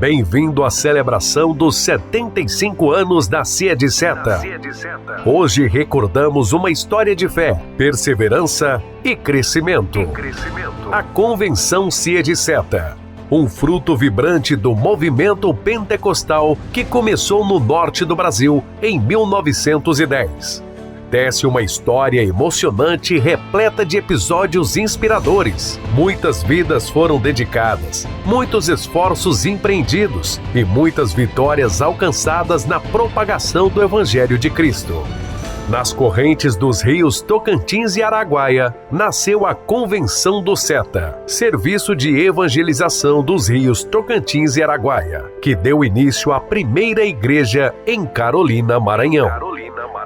Bem-vindo à celebração dos 75 anos da Cia de Seta. Hoje recordamos uma história de fé, perseverança e crescimento. A Convenção Cia de Seta, um fruto vibrante do movimento pentecostal que começou no norte do Brasil em 1910. Tece uma história emocionante repleta de episódios inspiradores. Muitas vidas foram dedicadas, muitos esforços empreendidos e muitas vitórias alcançadas na propagação do Evangelho de Cristo. Nas correntes dos rios Tocantins e Araguaia, nasceu a Convenção do Seta, serviço de evangelização dos rios Tocantins e Araguaia, que deu início à primeira igreja em Carolina, Maranhão.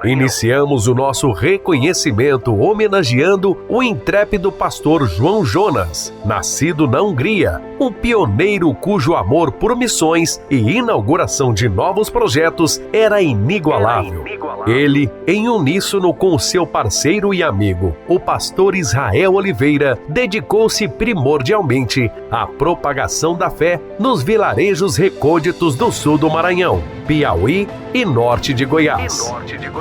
Iniciamos o nosso reconhecimento homenageando o intrépido pastor João Jonas, nascido na Hungria, um pioneiro cujo amor por missões e inauguração de novos projetos era inigualável. Ele, em uníssono com seu parceiro e amigo, o pastor Israel Oliveira, dedicou-se primordialmente à propagação da fé nos vilarejos recônditos do sul do Maranhão, Piauí e norte de Goiás.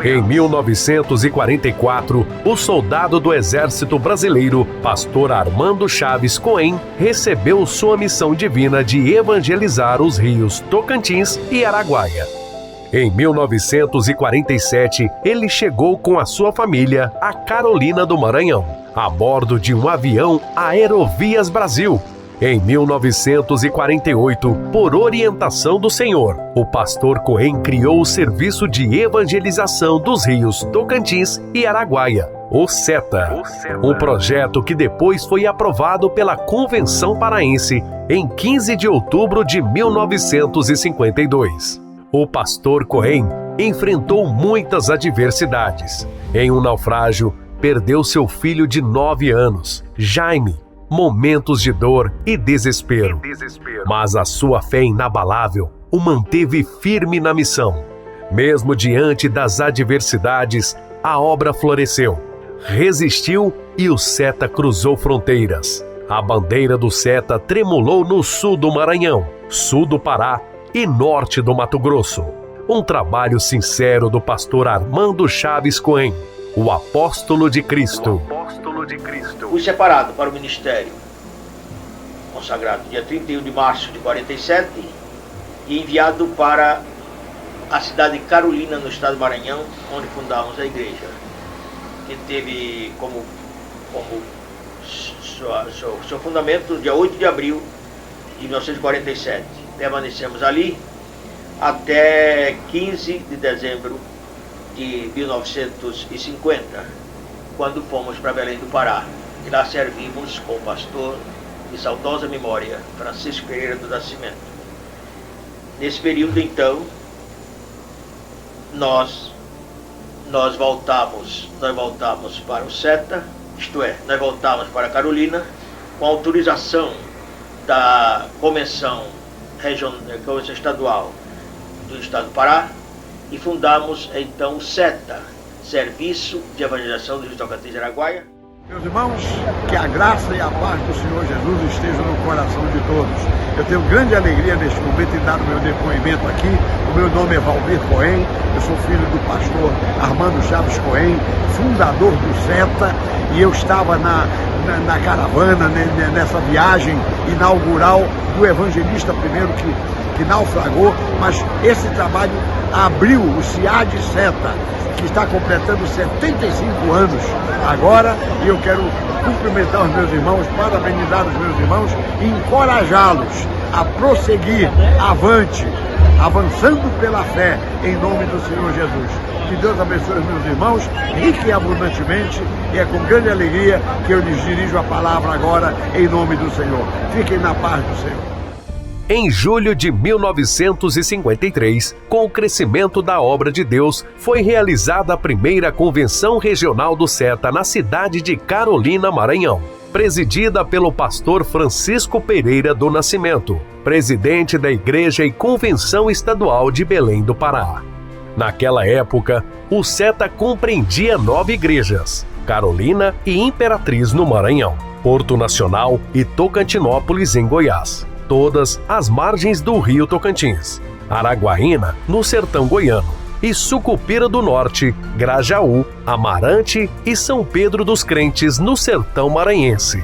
Em 1944, o soldado do Exército Brasileiro, pastor Armando Chaves Cohen, recebeu sua missão divina de evangelizar os rios Tocantins e Araguaia. Em 1947, ele chegou com a sua família à Carolina do Maranhão, a bordo de um avião Aerovias Brasil. Em 1948, por orientação do Senhor, o pastor Cohen criou o Serviço de Evangelização dos Rios Tocantins e Araguaia, o SETA, um projeto que depois foi aprovado pela Convenção Paraense em 15 de outubro de 1952. O pastor Cohen enfrentou muitas adversidades. Em um naufrágio, perdeu seu filho de 9 anos, Jaime, momentos de dor e desespero. Mas a sua fé inabalável o manteve firme na missão. Mesmo diante das adversidades, a obra floresceu, resistiu e o SETA cruzou fronteiras. A bandeira do SETA tremulou no sul do Maranhão, sul do Pará e norte do Mato Grosso. Um trabalho sincero do pastor Armando Chaves Cohen, o apóstolo de Cristo. Fui separado para o ministério consagrado dia 31 de março de 47 e enviado para a cidade de Carolina, no estado do Maranhão, onde fundamos a igreja, que teve como seu fundamento dia 8 de abril de 1947. Permanecemos ali até 15 de dezembro de 1950, quando fomos para Belém do Pará. E lá servimos com o pastor de saudosa memória, Francisco Pereira do Nascimento. Nesse período, então, nós voltamos para o SETA, isto é, nós voltamos para Carolina, com autorização da Convenção Estadual do Estado do Pará, e fundamos então o SETA, Serviço de Evangelização do Rio Tocantins e Araguaia. Meus irmãos, que a graça e a paz do Senhor Jesus estejam no coração de todos. Eu tenho grande alegria neste momento em dar o meu depoimento aqui. O meu nome é Valdir Cohen, eu sou filho do pastor Armando Chaves Cohen, fundador do SETA, e eu estava na caravana, nessa viagem inaugural do evangelista primeiro que naufragou, mas esse trabalho abriu o CIA de SETA, que está completando 75 anos agora, e eu quero cumprimentar os meus irmãos, parabenizar os meus irmãos e encorajá-los a prosseguir avante, avançando pela fé em nome do Senhor Jesus. Que Deus abençoe os meus irmãos rica e abundantemente, e é com grande alegria que eu lhes dirijo a palavra agora em nome do Senhor. Fiquem na paz do Senhor. Em julho de 1953, com o crescimento da obra de Deus, foi realizada a primeira Convenção Regional do SETA na cidade de Carolina, Maranhão, presidida pelo pastor Francisco Pereira do Nascimento, presidente da Igreja e Convenção Estadual de Belém do Pará. Naquela época, o SETA compreendia 9 igrejas: Carolina e Imperatriz no Maranhão, Porto Nacional e Tocantinópolis em Goiás. todas às margens do rio Tocantins, Araguaína, no sertão goiano, e Sucupira do Norte, Grajaú, Amarante e São Pedro dos Crentes, no sertão maranhense.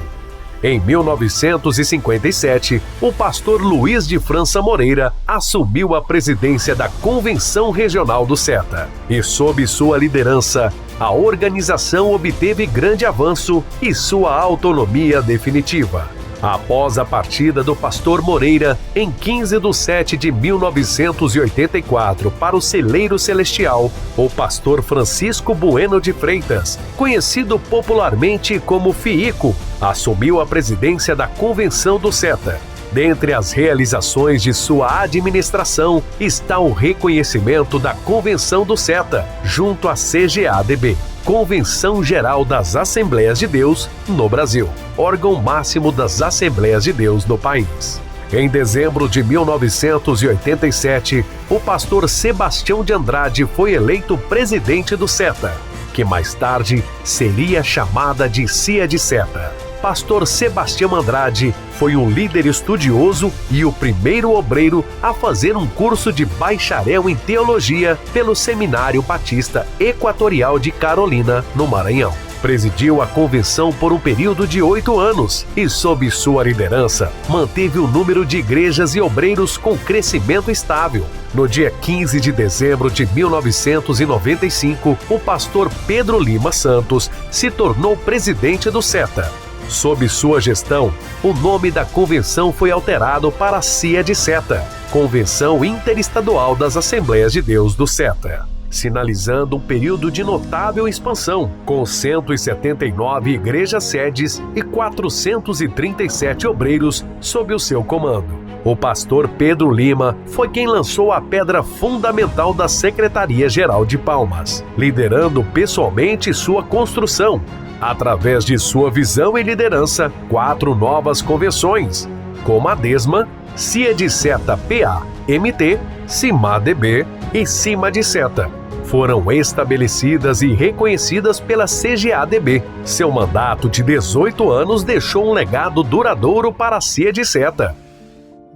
Em 1957, o pastor Luiz de França Moreira assumiu a presidência da Convenção Regional do SETA. E sob sua liderança, a organização obteve grande avanço e sua autonomia definitiva. Após a partida do pastor Moreira, em 15 de setembro de 1984, para o Celeiro Celestial, o pastor Francisco Bueno de Freitas, conhecido popularmente como Fiico, assumiu a presidência da Convenção do SETA. Dentre as realizações de sua administração está o reconhecimento da Convenção do SETA, junto à CGADB, Convenção Geral das Assembleias de Deus no Brasil, órgão máximo das Assembleias de Deus no país. Em dezembro de 1987, o pastor Sebastião de Andrade foi eleito presidente do SETA, que mais tarde seria chamada de CIA de SETA. Pastor Sebastião Andrade foi um líder estudioso e o primeiro obreiro a fazer um curso de bacharel em teologia pelo Seminário Batista Equatorial de Carolina, no Maranhão. Presidiu a convenção por um período de 8 anos e, sob sua liderança, manteve o número de igrejas e obreiros com crescimento estável. No dia 15 de dezembro de 1995, o pastor Pedro Lima Santos se tornou presidente do SETA. Sob sua gestão, o nome da convenção foi alterado para CIA de SETA, Convenção Interestadual das Assembleias de Deus do SETA, sinalizando um período de notável expansão, com 179 igrejas-sedes e 437 obreiros sob o seu comando. O pastor Pedro Lima foi quem lançou a pedra fundamental da Secretaria-Geral de Palmas, liderando pessoalmente sua construção. Através de sua visão e liderança, 4 novas convenções, como a DESMA, CIA de SETA PA-MT, CIMADB e CIMA de SETA, foram estabelecidas e reconhecidas pela CGADB. Seu mandato de 18 anos deixou um legado duradouro para a CIA de SETA.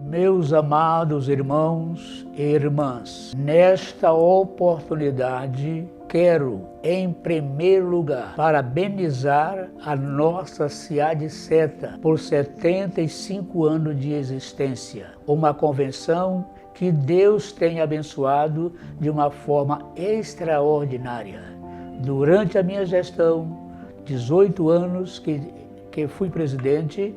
Meus amados irmãos e irmãs, nesta oportunidade, quero, em primeiro lugar, parabenizar a nossa CIA de SETA por 75 anos de existência. Uma convenção que Deus tem abençoado de uma forma extraordinária. Durante a minha gestão, 18 anos que fui presidente,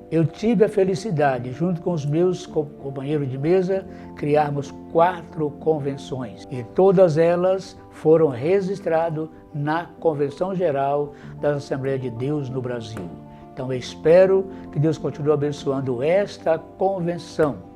eu tive a felicidade, junto com os meus companheiros de mesa, criarmos 4 convenções. E todas elas foram registradas na Convenção Geral das Assembleias de Deus no Brasil. Então eu espero que Deus continue abençoando esta convenção.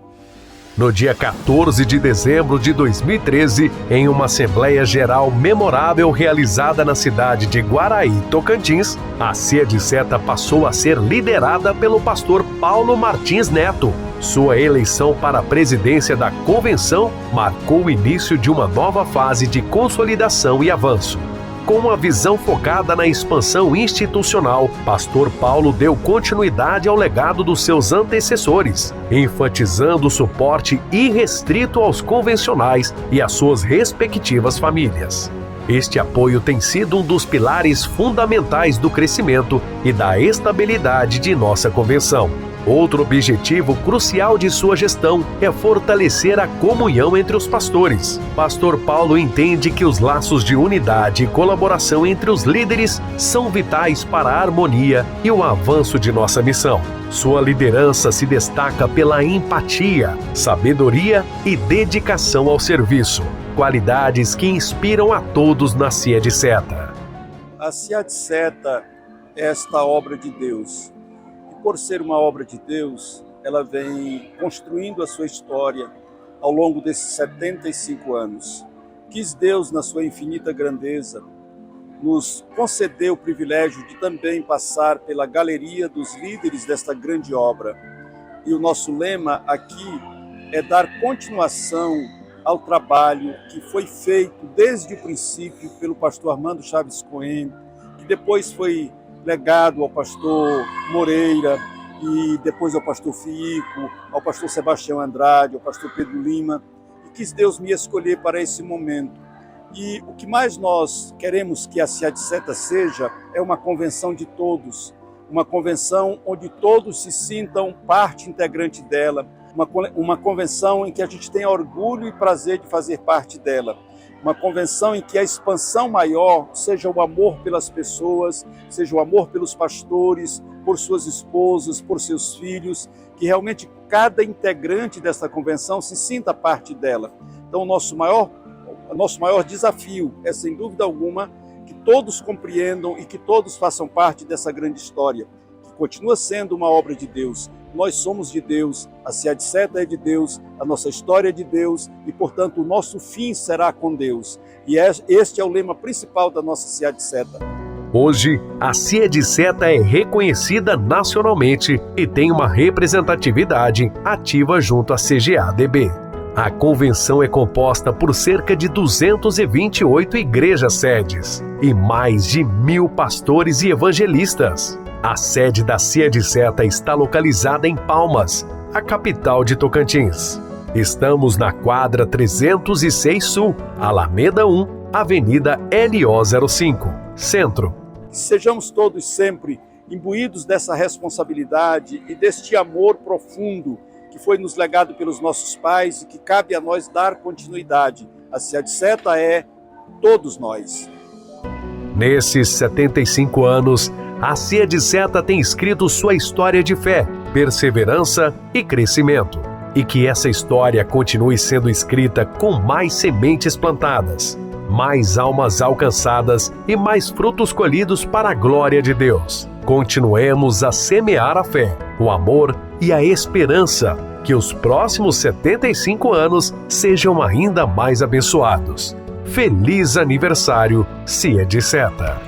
No dia 14 de dezembro de 2013, em uma Assembleia Geral memorável realizada na cidade de Guaraí, Tocantins, a CIA de SETA passou a ser liderada pelo pastor Paulo Martins Neto. Sua eleição para a presidência da convenção marcou o início de uma nova fase de consolidação e avanço. Com uma visão focada na expansão institucional, pastor Paulo deu continuidade ao legado dos seus antecessores, enfatizando o suporte irrestrito aos convencionais e às suas respectivas famílias. Este apoio tem sido um dos pilares fundamentais do crescimento e da estabilidade de nossa convenção. Outro objetivo crucial de sua gestão é fortalecer a comunhão entre os pastores. Pastor Paulo entende que os laços de unidade e colaboração entre os líderes são vitais para a harmonia e o avanço de nossa missão. Sua liderança se destaca pela empatia, sabedoria e dedicação ao serviço, qualidades que inspiram a todos na CIA de SETA. A CIA de SETA é esta obra de Deus. Por ser uma obra de Deus, ela vem construindo a sua história ao longo desses 75 anos. Quis Deus, na sua infinita grandeza, nos conceder o privilégio de também passar pela galeria dos líderes desta grande obra. E o nosso lema aqui é dar continuação ao trabalho que foi feito desde o princípio pelo pastor Armando Chaves Cohen, que depois foi legado ao pastor Moreira e depois ao pastor Fico, ao pastor Sebastião Andrade, ao pastor Pedro Lima, e quis Deus me escolher para esse momento. E o que mais nós queremos que a SEAD-SETA seja é uma convenção de todos, uma convenção onde todos se sintam parte integrante dela, uma convenção em que a gente tenha orgulho e prazer de fazer parte dela, uma convenção em que a expansão maior seja o amor pelas pessoas, seja o amor pelos pastores, por suas esposas, por seus filhos, que realmente cada integrante dessa convenção se sinta parte dela. Então o nosso maior desafio é, sem dúvida alguma, que todos compreendam e que todos façam parte dessa grande história, que continua sendo uma obra de Deus. Nós somos de Deus, a SEAD-SETA é de Deus, a nossa história é de Deus e, portanto, o nosso fim será com Deus. E este é o lema principal da nossa SEAD-SETA. Hoje, a SEAD-SETA é reconhecida nacionalmente e tem uma representatividade ativa junto à CGADB. A convenção é composta por cerca de 228 igrejas sedes e mais de 1.000 pastores e evangelistas. A sede da SEAD-SETA está localizada em Palmas, a capital de Tocantins. Estamos na quadra 306 Sul, Alameda 1, Avenida LO 05, Centro. Sejamos todos sempre imbuídos dessa responsabilidade e deste amor profundo que foi nos legado pelos nossos pais e que cabe a nós dar continuidade. A SEAD-SETA é todos nós. Nesses 75 anos, a SEAD-SETA tem escrito sua história de fé, perseverança e crescimento. E que essa história continue sendo escrita com mais sementes plantadas, mais almas alcançadas e mais frutos colhidos para a glória de Deus. Continuemos a semear a fé, o amor e a esperança, que os próximos 75 anos sejam ainda mais abençoados. Feliz aniversário, SEAD-SETA!